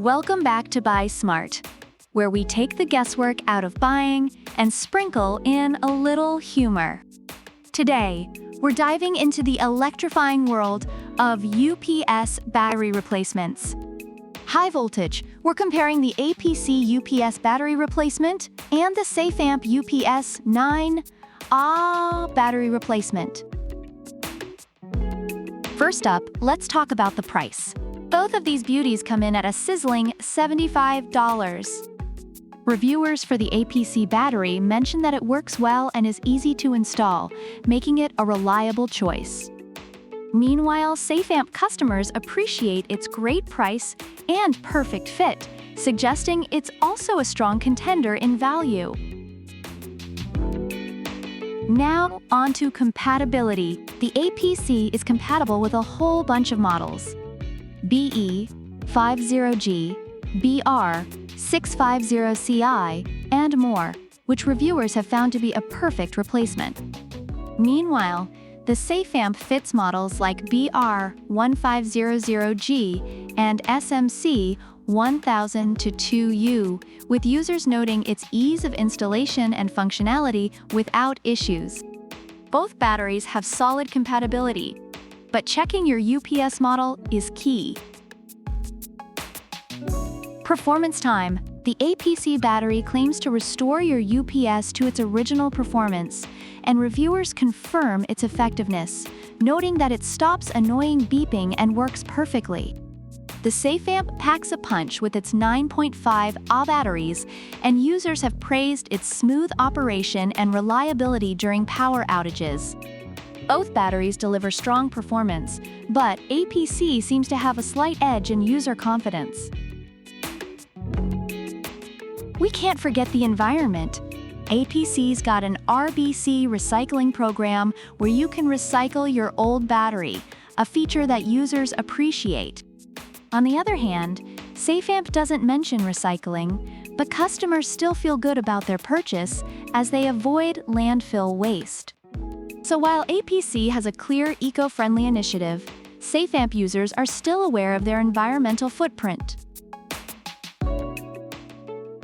Welcome back to Buy Smart, where we take the guesswork out of buying and sprinkle in a little humor. Today, we're diving into the electrifying world of UPS battery replacements. High voltage, we're comparing the APC UPS battery replacement and the SafeAMP UPS9 battery replacement. First up, let's talk about the price. Both of these beauties come in at a sizzling $75. Reviewers for the APC battery mention that it works well and is easy to install, making it a reliable choice. Meanwhile, SafeAMP customers appreciate its great price and perfect fit, suggesting it's also a strong contender in value. Now, onto compatibility. The APC is compatible with a whole bunch of models: BE50G, BR650CI, and more, which reviewers have found to be a perfect replacement. Meanwhile, the SafeAMP fits models like BR1500G and SMC1000-2U, with users noting its ease of installation and functionality without issues. Both batteries have solid compatibility, but checking your UPS model is key. Performance time. The APC battery claims to restore your UPS to its original performance, and reviewers confirm its effectiveness, noting that it stops annoying beeping and works perfectly. The SafeAMP packs a punch with its 9.5 Ah batteries, and users have praised its smooth operation and reliability during power outages. Both batteries deliver strong performance, but APC seems to have a slight edge in user confidence. We can't forget the environment. APC's got an RBC recycling program where you can recycle your old battery, a feature that users appreciate. On the other hand, SafeAMP doesn't mention recycling, but customers still feel good about their purchase as they avoid landfill waste. So while APC has a clear eco-friendly initiative, SafeAMP users are still aware of their environmental footprint.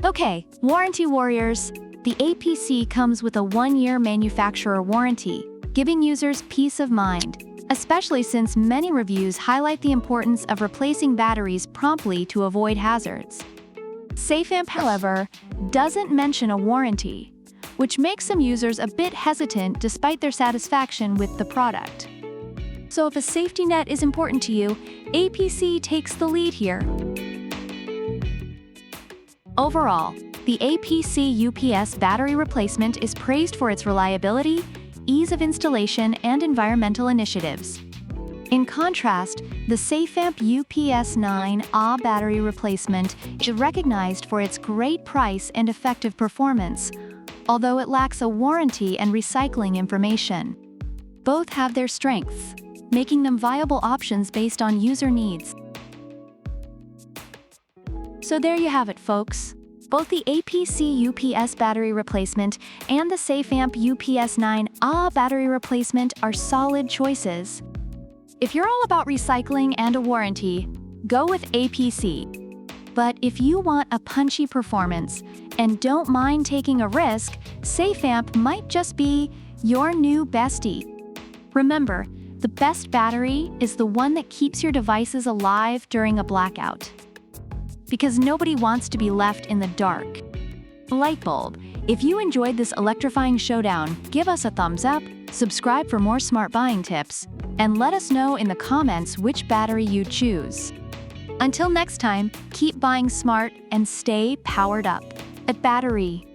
Okay, warranty warriors. The APC comes with a 1-year manufacturer warranty, giving users peace of mind, especially since many reviews highlight the importance of replacing batteries promptly to avoid hazards. SafeAMP, however, doesn't mention a warranty, which makes some users a bit hesitant despite their satisfaction with the product. So if a safety net is important to you, APC takes the lead here. Overall, the APC UPS battery replacement is praised for its reliability, ease of installation, and environmental initiatives. In contrast, the SafeAMP UPS9 battery replacement is recognized for its great price and effective performance, although it lacks a warranty and recycling information. Both have their strengths, making them viable options based on user needs. So there you have it, folks. Both the APC UPS battery replacement and the SafeAMP UPS9 battery replacement are solid choices. If you're all about recycling and a warranty, go with APC. But if you want a punchy performance and don't mind taking a risk, SafeAMP might just be your new bestie. Remember, the best battery is the one that keeps your devices alive during a blackout. Because nobody wants to be left in the dark. Lightbulb, if you enjoyed this electrifying showdown, give us a thumbs up, subscribe for more smart buying tips, and let us know in the comments which battery you choose. Until next time, keep buying smart and stay powered up. At Battery.